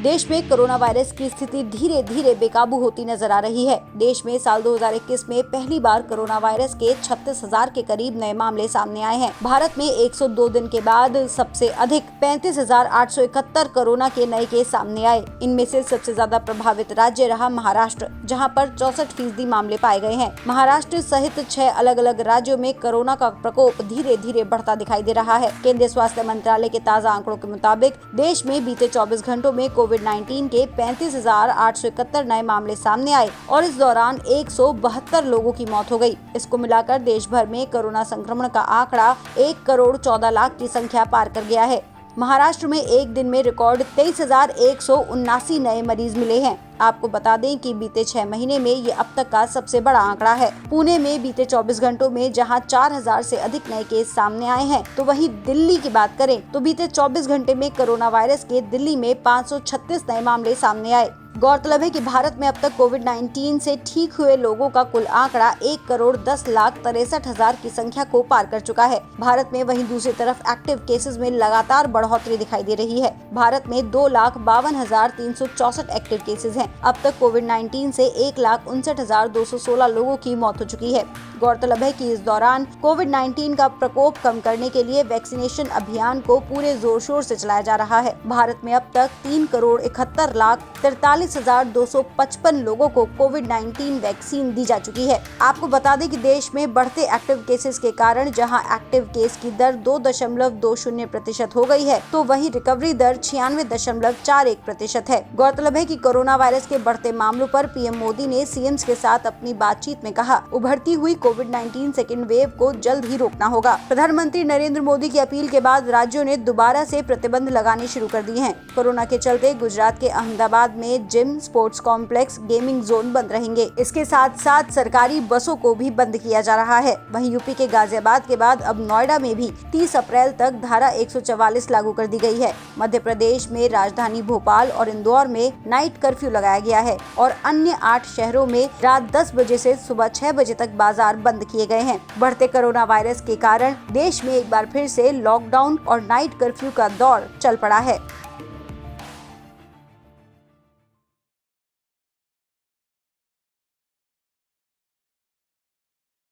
देश में corona virus की स्थिति धीरे धीरे बेकाबू होती नजर आ रही है। देश में साल 2021 में पहली बार कोरोना वायरस के 36,000 के करीब नए मामले सामने आए हैं। भारत में 102 दिन के बाद सबसे अधिक 35,871 कोरोना के नए केस सामने आए। इनमें से सबसे ज्यादा प्रभावित राज्य रहा महाराष्ट्र, जहां पर 64% मामले पाए गए हैं। महाराष्ट्र सहित 6 अलग अलग राज्यों में कोरोना का प्रकोप धीरे धीरे बढ़ता दिखाई दे रहा है। केंद्रीय स्वास्थ्य मंत्रालय के ताज़ा आंकड़ों के मुताबिक देश में बीते 24 घंटों में कोविड-19 के 35,871 नए मामले सामने आए और इस दौरान 172 लोगों की मौत हो गई। इसको मिलाकर देश भर में कोरोना संक्रमण का आंकड़ा 1 करोड़ 14 लाख की संख्या पार कर गया है। महाराष्ट्र में एक दिन में रिकॉर्ड 23,179 नए मरीज मिले हैं। आपको बता दें कि बीते 6 महीने में ये अब तक का सबसे बड़ा आंकड़ा है। पुणे में बीते 24 घंटों में जहां 4,000 से अधिक नए केस सामने आए हैं, तो वहीं दिल्ली की बात करें तो बीते 24 घंटे में कोरोना वायरस के दिल्ली में 536 नए मामले सामने आए। गौरतलब है कि भारत में अब तक कोविड-19 से ठीक हुए लोगों का कुल आंकड़ा 1 करोड़ 10 लाख 63,000 की संख्या को पार कर चुका है। भारत में वहीं दूसरी तरफ एक्टिव केसेस में लगातार बढ़ोतरी दिखाई दे रही है। भारत में 2,52,364 एक्टिव केसेस हैं। अब तक कोविड-19 से 1,59,216 लोगों की मौत हो चुकी है। गौरतलब है कि इस दौरान कोविड-19 का प्रकोप कम करने के लिए वैक्सीनेशन अभियान को पूरे जोर शोर से चलाया जा रहा है। भारत में अब तक 3 करोड़ 71,43,255 लोगों को कोविड-19 वैक्सीन दी जा चुकी है। आपको बता दें कि देश में बढ़ते एक्टिव केसेस के कारण जहां एक्टिव केस की दर 2.20% हो गई है, तो वहीं रिकवरी दर 96.41% है। गौरतलब है कि कोरोना वायरस के बढ़ते मामलों पर पीएम मोदी ने सीएम्स के साथ अपनी बातचीत में कहा, उभरती हुई कोविड-19 सेकेंड वेव को जल्द ही रोकना होगा। प्रधानमंत्री नरेंद्र मोदी की अपील के बाद राज्यों ने दोबारा से प्रतिबंध लगाने शुरू कर दिए हैं। कोरोना के चलते गुजरात के अहमदाबाद में gym, sports complex, gaming zone बंद रहेंगे। इसके साथ साथ सरकारी बसों को भी बंद किया जा रहा है। वहीं यूपी के गाजियाबाद के बाद अब नोएडा में भी 30 अप्रैल तक धारा 144 लागू कर दी गई है। मध्य प्रदेश में राजधानी भोपाल और इंदौर में नाइट कर्फ्यू लगाया गया है और अन्य 8 शहरों में रात 10 बजे से सुबह 6 बजे तक बाजार बंद किए गए हैं। बढ़ते कोरोना वायरस के कारण देश में एक बार फिर से लॉकडाउन और नाइट कर्फ्यू का दौर चल पड़ा है।